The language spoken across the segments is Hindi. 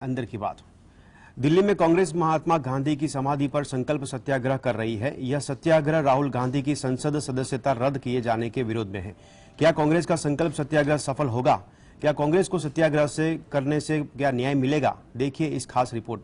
अंदर की बात। दिल्ली में कांग्रेस महात्मा गांधी की समाधि पर संकल्प सत्याग्रह कर रही है। यह सत्याग्रह राहुल गांधी की संसद सदस्यता रद्द किए जाने के विरोध में है। क्या कांग्रेस का संकल्प सत्याग्रह सफल होगा? क्या कांग्रेस को सत्याग्रह से करने से क्या न्याय मिलेगा? देखिए इस खास रिपोर्ट।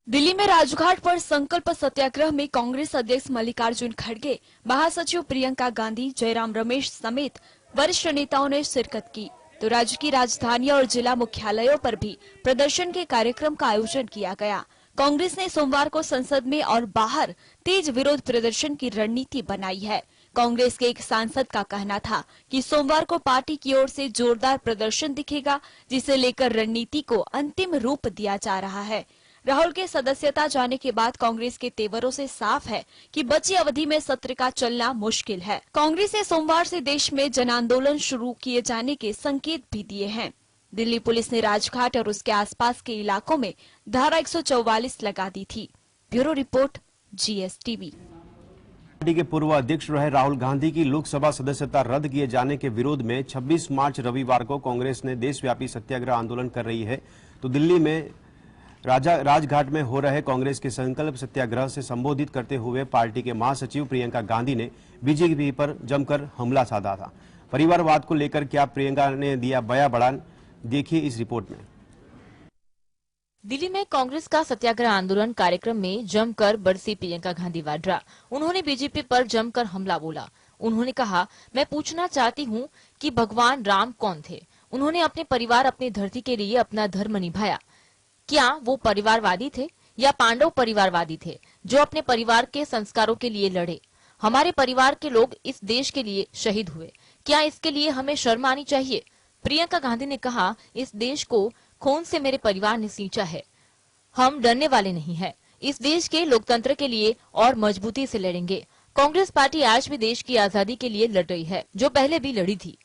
दिल्ली में राजघाट पर संकल्प सत्याग्रह में कांग्रेस अध्यक्ष मल्लिकार्जुन खड़गे, महासचिव प्रियंका गांधी, जयराम रमेश समेत वरिष्ठ नेताओं ने शिरकत की। तो राज्य की राजधानी और जिला मुख्यालयों पर भी प्रदर्शन के कार्यक्रम का आयोजन किया गया। कांग्रेस ने सोमवार को संसद में और बाहर तेज विरोध प्रदर्शन की रणनीति बनाई है। कांग्रेस के एक सांसद का कहना था कि सोमवार को पार्टी की ओर से जोरदार प्रदर्शन दिखेगा, जिसे लेकर रणनीति को अंतिम रूप दिया जा रहा है। राहुल के सदस्यता जाने के बाद कांग्रेस के तेवरों से साफ है कि बची अवधि में सत्र का चलना मुश्किल है। कांग्रेस ने सोमवार से देश में जन आंदोलन शुरू किए जाने के संकेत भी दिए हैं। दिल्ली पुलिस ने राजघाट और उसके आसपास के इलाकों में धारा 144 लगा दी थी। Bureau report, GSTV। पार्टी के पूर्व अध्यक्ष रहे राहुल गांधी की लोकसभा सदस्यता रद्द किए जाने के विरोध में 26 मार्च रविवार को कांग्रेस ने देशव्यापी सत्याग्रह आंदोलन कर रही है। तो दिल्ली में राजघाट में हो रहे कांग्रेस के संकल्प सत्याग्रह से संबोधित करते हुए पार्टी के महासचिव प्रियंका गांधी ने बीजेपी पर जमकर हमला साधा था। परिवारवाद को लेकर क्या प्रियंका ने दिया बया बयान, देखिए इस रिपोर्ट में। दिल्ली में कांग्रेस का सत्याग्रह आंदोलन कार्यक्रम में जमकर बरसी प्रियंका गांधी वाड्रा। उन्होंने बीजेपी पर जमकर हमला बोला। उन्होंने कहा, मैं पूछना चाहती हूँ कि भगवान राम कौन थे? उन्होंने अपने परिवार, अपनी धरती के लिए अपना धर्म निभाया। क्या वो परिवारवादी थे या पांडव परिवारवादी थे जो अपने परिवार के संस्कारों के लिए लड़े? हमारे परिवार के लोग इस देश के लिए शहीद हुए। क्या इसके लिए हमें शर्म आनी चाहिए? प्रियंका गांधी ने कहा, इस देश को खून से मेरे परिवार ने सींचा है। हम डरने वाले नहीं हैं। इस देश के लोकतंत्र के लिए और मजबूती से लड़ेंगे। कांग्रेस पार्टी आज भी देश की आजादी के लिए लड़ रही है, जो पहले भी लड़ी थी।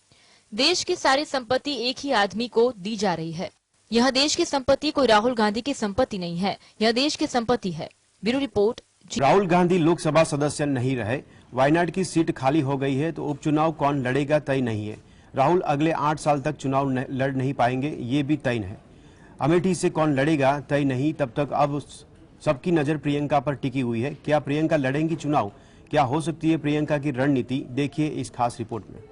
देश की सारी संपत्ति एक ही आदमी को दी जा रही है। यह देश की संपत्ति कोई राहुल गांधी की संपत्ति नहीं है, यह देश की संपत्ति है। Bureau report. राहुल गांधी लोकसभा सदस्य नहीं रहे, वायनाड की सीट खाली हो गई है, तो उपचुनाव कौन लड़ेगा तय नहीं है। राहुल अगले 8 साल तक चुनाव लड़ नहीं पाएंगे, ये भी तय है। अमेठी से कौन लड़ेगा तय नहीं। तब तक अब सबकी नजर प्रियंका पर टिकी हुई है। क्या प्रियंका लड़ेंगी चुनाव? क्या हो सकती है प्रियंका की रणनीति? देखिए इस खास रिपोर्ट में।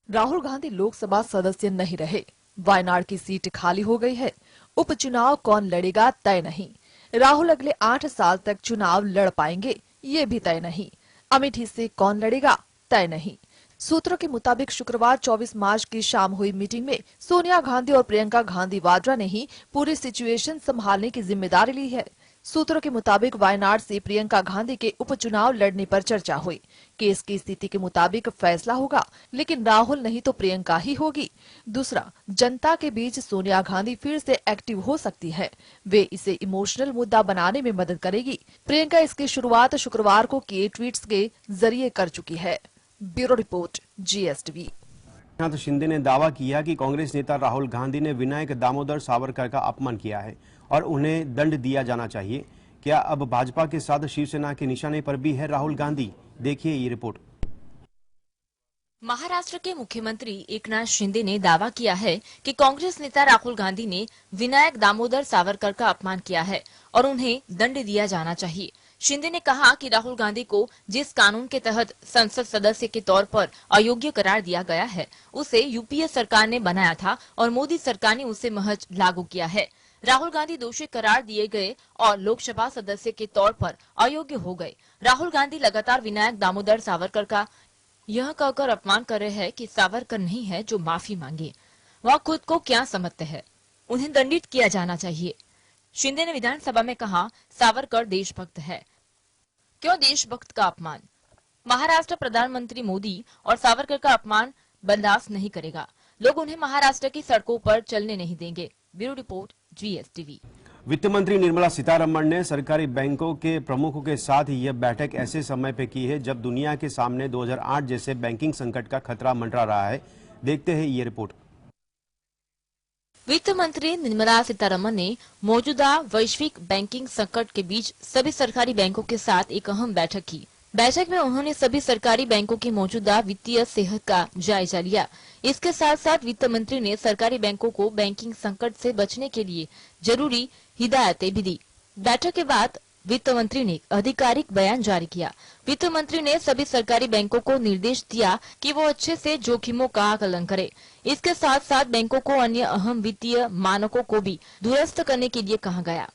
राहुल गांधी लोकसभा सदस्य नहीं रहे, वायनाड की सीट खाली हो गई है, उपचुनाव कौन लड़ेगा तय नहीं। राहुल अगले 8 साल तक चुनाव लड़ पाएंगे, ये भी तय नहीं। अमेठी से कौन लड़ेगा तय नहीं। सूत्रों के मुताबिक शुक्रवार 24 मार्च की शाम हुई मीटिंग में सोनिया गांधी और प्रियंका गांधी वाड्रा ने ही पूरी सिचुएशन संभालने की जिम्मेदारी ली है। सूत्रों के मुताबिक वायनाड से प्रियंका गांधी के उपचुनाव लड़ने पर चर्चा हुई। केस की स्थिति के मुताबिक फैसला होगा, लेकिन राहुल नहीं तो प्रियंका ही होगी। दूसरा, जनता के बीच सोनिया गांधी फिर से एक्टिव हो सकती है। वे इसे इमोशनल मुद्दा बनाने में मदद करेगी। प्रियंका इसकी शुरुआत शुक्रवार को किए ट्वीट्स के जरिए कर चुकी है। Bureau report, GSTV। Eknath Shinde ने दावा किया कि कांग्रेस नेता राहुल गांधी ने विनायक दामोदर सावरकर का अपमान किया है और उन्हें दंड दिया जाना चाहिए। क्या अब भाजपा के साथ शिवसेना के निशाने पर भी है राहुल गांधी? देखिए ये रिपोर्ट। महाराष्ट्र के मुख्यमंत्री एकनाथ शिंदे ने दावा किया है कि कांग्रेस नेता राहुल गांधी ने विनायक दामोदर सावरकर का अपमान किया है और उन्हें दंड दिया जाना चाहिए। शिंदे ने कहा कि राहुल गांधी को जिस कानून के तहत संसद सदस्य के तौर पर अयोग्य करार दिया गया है, उसे यूपीए सरकार ने बनाया था और मोदी सरकार ने उसे महज लागू किया है। राहुल गांधी दोषी करार दिए गए और लोकसभा सदस्य के तौर पर अयोग्य हो गए। राहुल गांधी लगातार विनायक दामोदर सावरकर का यह कहकर अपमान कर रहे हैं कि सावरकर नहीं है जो माफी मांगे। वह खुद को क्या समझते हैं? उन्हें दंडित किया जाना चाहिए। शिंदे ने विधानसभा में कहा, सावरकर देशभक्त है। क्यों देशभक्त का अपमान? महाराष्ट्र प्रधानमंत्री मोदी और सावरकर का अपमान बर्दाश्त नहीं करेगा। लोग उन्हें महाराष्ट्र की सड़कों पर चलने नहीं देंगे। Bureau report, GSTV। वित्त मंत्री निर्मला सीतारमण ने सरकारी बैंकों के प्रमुखों के साथ यह बैठक ऐसे समय पे की है जब दुनिया के सामने 2008 जैसे बैंकिंग संकट का खतरा मंडरा रहा है। देखते हैं ये रिपोर्ट। वित्त मंत्री निर्मला सीतारमण ने मौजूदा वैश्विक बैंकिंग संकट के बीच सभी सरकारी बैंकों के साथ एक अहम बैठक की। बैठक में उन्होंने सभी सरकारी बैंकों की मौजूदा वित्तीय सेहत का जायजा लिया। इसके साथ साथ वित्त मंत्री ने सरकारी बैंकों को बैंकिंग संकट से बचने के लिए जरूरी हिदायतें भी दी। बैठक के बाद वित्त मंत्री ने आधिकारिक बयान जारी किया। वित्त मंत्री ने सभी सरकारी बैंकों को निर्देश दिया कि वो अच्छे से जोखिमों का आकलन करें। इसके साथ साथ बैंकों को अन्य अहम वित्तीय मानकों को भी दुरुस्त करने के लिए कहा गया।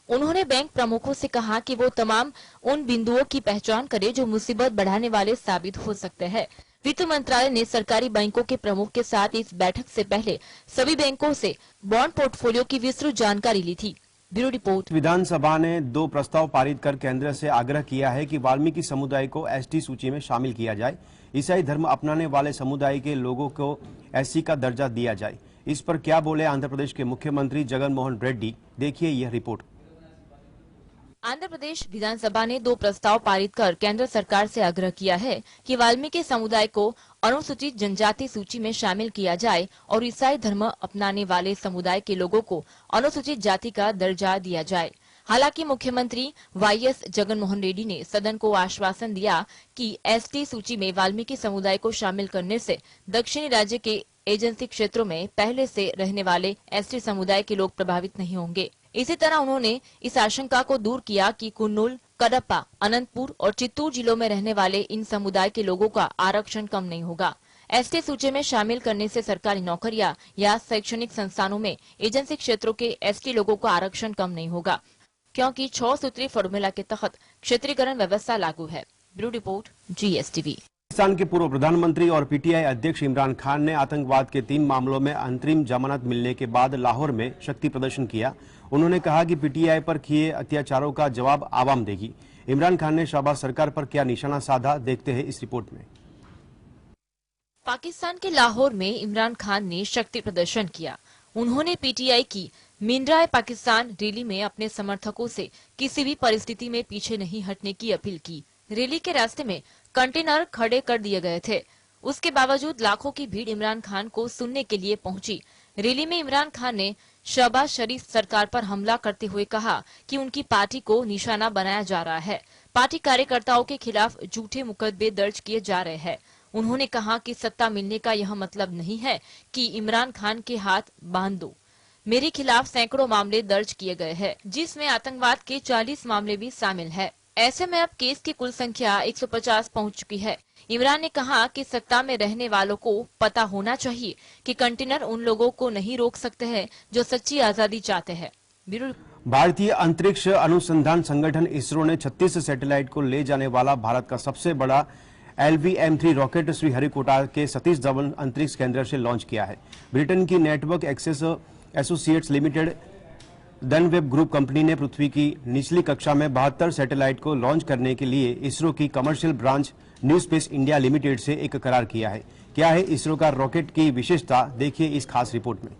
उन्होंने बैंक प्रमुखों से कहा कि वो तमाम उन बिंदुओं की पहचान करें जो मुसीबत बढ़ाने वाले साबित हो सकते हैं। वित्त मंत्रालय ने सरकारी बैंकों के प्रमुख के साथ इस बैठक से पहले सभी बैंकों से बॉन्ड पोर्टफोलियो की विस्तृत जानकारी ली थी। Bureau report. विधानसभा ने 2 प्रस्ताव पारित कर केंद्र से आग्रह किया है कि वाल्मीकि समुदाय को एसटी सूची में शामिल किया जाए। ईसाई धर्म अपनाने वाले समुदाय के लोगों को एससी का दर्जा दिया जाए। इस पर क्या बोले आंध्र प्रदेश के मुख्यमंत्री जगन मोहन रेड्डी, देखिए यह रिपोर्ट। आंध्र प्रदेश विधानसभा ने 2 प्रस्ताव पारित कर केंद्र सरकार से आग्रह किया है कि वाल्मीकि समुदाय को अनुसूचित जनजाति सूची में शामिल किया जाए और ईसाई धर्म अपनाने वाले समुदाय के लोगों को अनुसूचित जाति का दर्जा दिया जाए। हालांकि मुख्यमंत्री वाईएस जगन मोहन रेड्डी ने सदन को आश्वासन दिया कि एसटी सूची में वाल्मीकि समुदाय को शामिल करने से दक्षिणी राज्य के एजेंसी क्षेत्रों में पहले से रहने वाले एसटी समुदाय के लोग प्रभावित नहीं होंगे। इसी तरह उन्होंने इस आशंका को दूर किया कि कुन्नूल, कडप्पा, अनंतपुर और चित्तूर जिलों में रहने वाले इन समुदाय के लोगों का आरक्षण कम नहीं होगा। एसटी सूची में शामिल करने से सरकारी नौकरियां या शैक्षणिक संस्थानों में एजेंसी क्षेत्रों के एसटी लोगों का आरक्षण कम नहीं होगा, क्योंकि 6 सूत्री फॉर्मूला के तहत क्षेत्रीकरण व्यवस्था लागू है। Bureau report, GSTV। पाकिस्तान के पूर्व प्रधानमंत्री और पीटीआई अध्यक्ष इमरान खान ने आतंकवाद के 3 मामलों में अंतरिम जमानत मिलने के बाद लाहौर में शक्ति प्रदर्शन किया। उन्होंने कहा कि पीटीआई पर किए अत्याचारों का जवाब आवाम देगी। इमरान खान ने शहबाज सरकार पर क्या निशाना साधा, देखते हैं इस रिपोर्ट में। पाकिस्तान के लाहौर में इमरान खान ने शक्ति प्रदर्शन किया। उन्होंने पीटीआई की मिनराए पाकिस्तान रैली में अपने समर्थकों से किसी भी परिस्थिति में पीछे नहीं हटने की अपील की। रैली के रास्ते में कंटेनर खड़े कर दिए गए थे। उसके बावजूद लाखों की भीड़ इमरान खान को सुनने के लिए पहुंची। रैली में इमरान खान ने शहबाज शरीफ सरकार पर हमला करते हुए कहा कि उनकी पार्टी को निशाना बनाया जा रहा है। पार्टी कार्यकर्ताओं के खिलाफ झूठे मुकदमे दर्ज किए जा रहे हैं। उन्होंने कहा कि सत्ता मिलने का यह मतलब नहीं है कि इमरान खान के हाथ बांध दो। मेरे खिलाफ सैकड़ों मामले दर्ज किए गए हैं, जिसमें आतंकवाद के 40 मामले भी शामिल है। ऐसे में अब केस की कुल संख्या 150 पहुंच चुकी है। इमरान ने कहा कि सत्ता में रहने वालों को पता होना चाहिए कि कंटेनर उन लोगों को नहीं रोक सकते हैं जो सच्ची आजादी चाहते हैं। भारतीय अंतरिक्ष अनुसंधान संगठन इसरो ने 36 सैटेलाइट को ले जाने वाला भारत का सबसे बड़ा LVM-3 रॉकेट श्रीहरिकोटा के सतीश धवन अंतरिक्ष केंद्र से लॉन्च किया है। ब्रिटेन की network access associates limited Dhanweb group company ने पृथ्वी की निचली कक्षा में 72 सैटेलाइट को लॉन्च करने के लिए इसरो की commercial branch new space India limited से एक करार किया है। क्या है इसरो का रॉकेट की विशेषता, देखिए इस खास रिपोर्ट में।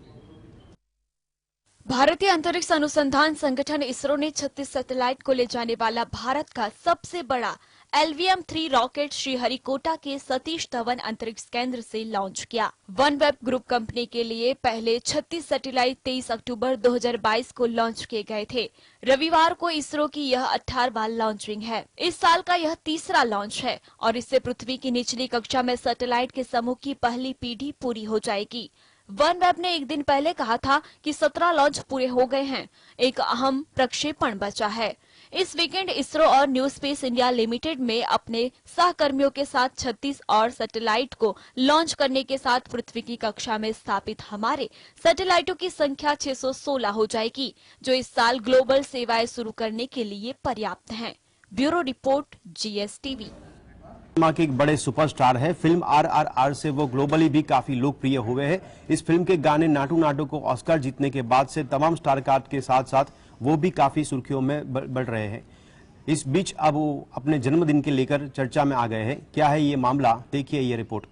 भारतीय अंतरिक्ष अनुसंधान संगठन इसरो ने 36 सैटेलाइट को ले जाने वाला भारत का सबसे बड़ा LVM-3 रॉकेट श्रीहरिकोटा के सतीश धवन अंतरिक्ष केंद्र से लॉन्च किया। वनवेब ग्रुप कंपनी के लिए पहले 36 सैटेलाइट 23 अक्टूबर 2022 को लॉन्च किए गए थे। रविवार को इसरो की यह 18वां लॉन्चिंग है। इस साल का यह तीसरा लॉन्च है और इससे पृथ्वी की निचली कक्षा में सैटेलाइट के समूह की पहली पीढ़ी पूरी हो जाएगी। वनवेब ने एक दिन पहले कहा था कि 17 लॉन्च पूरे हो गए हैं। एक अहम प्रक्षेपण बचा है। इस वीकेंड इसरो और न्यू स्पेस इंडिया लिमिटेड में अपने सहकर्मियों के साथ 36 और सैटेलाइट को लॉन्च करने के साथ पृथ्वी की कक्षा में स्थापित हमारे सैटेलाइटों की संख्या 616 हो जाएगी, जो इस साल ग्लोबल सेवाएं शुरू करने के लिए पर्याप्त हैं। Bureau report, GSTV। के एक बड़े सुपरस्टार है। फिल्म RRR से वो ग्लोबली भी काफी लोकप्रिय हुए हैं। इस फिल्म के गाने नाटू नाटू को ऑस्कर जीतने के बाद से तमाम स्टार कास्ट के साथ साथ वो भी काफी सुर्खियों में बढ़ रहे हैं। इस बीच अब वो अपने जन्मदिन के लेकर चर्चा में आ गए हैं। क्या है ये मामला, देखिए ये रिपोर्ट।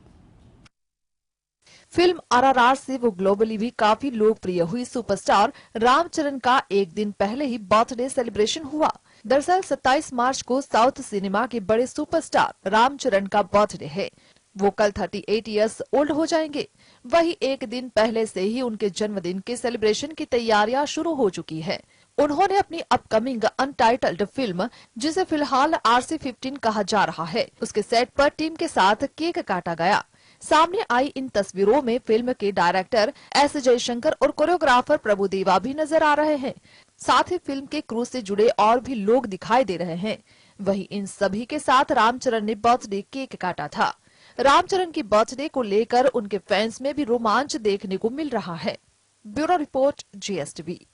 फिल्म RRR से वो ग्लोबली भी काफी लोकप्रिय हुई सुपरस्टार रामचरण का एक दिन पहले ही बर्थडे सेलिब्रेशन हुआ। दरअसल 27 मार्च को साउथ सिनेमा के बड़े सुपरस्टार रामचरण का बर्थडे है। वो कल 38 इयर्स ओल्ड हो जाएंगे। वही एक दिन पहले से ही उनके जन्मदिन के सेलिब्रेशन की तैयारियां शुरू हो चुकी है। उन्होंने अपनी अपकमिंग अनटाइटल्ड फिल्म, जिसे फिलहाल RC-15 कहा जा रहा है, उसके सेट पर टीम के साथ केक काटा गया। सामने आई इन तस्वीरों में फिल्म के डायरेक्टर S जयशंकर और कोरियोग्राफर प्रभुदेवा भी नजर आ रहे हैं। साथ ही फिल्म के क्रू से जुड़े और भी लोग दिखाई दे रहे हैं। वहीं इन सभी के साथ रामचरण ने बर्थडे केक काटा था। रामचरण की बर्थडे को लेकर उनके फैंस में भी रोमांच देखने को मिल रहा है। Bureau report, GSTV।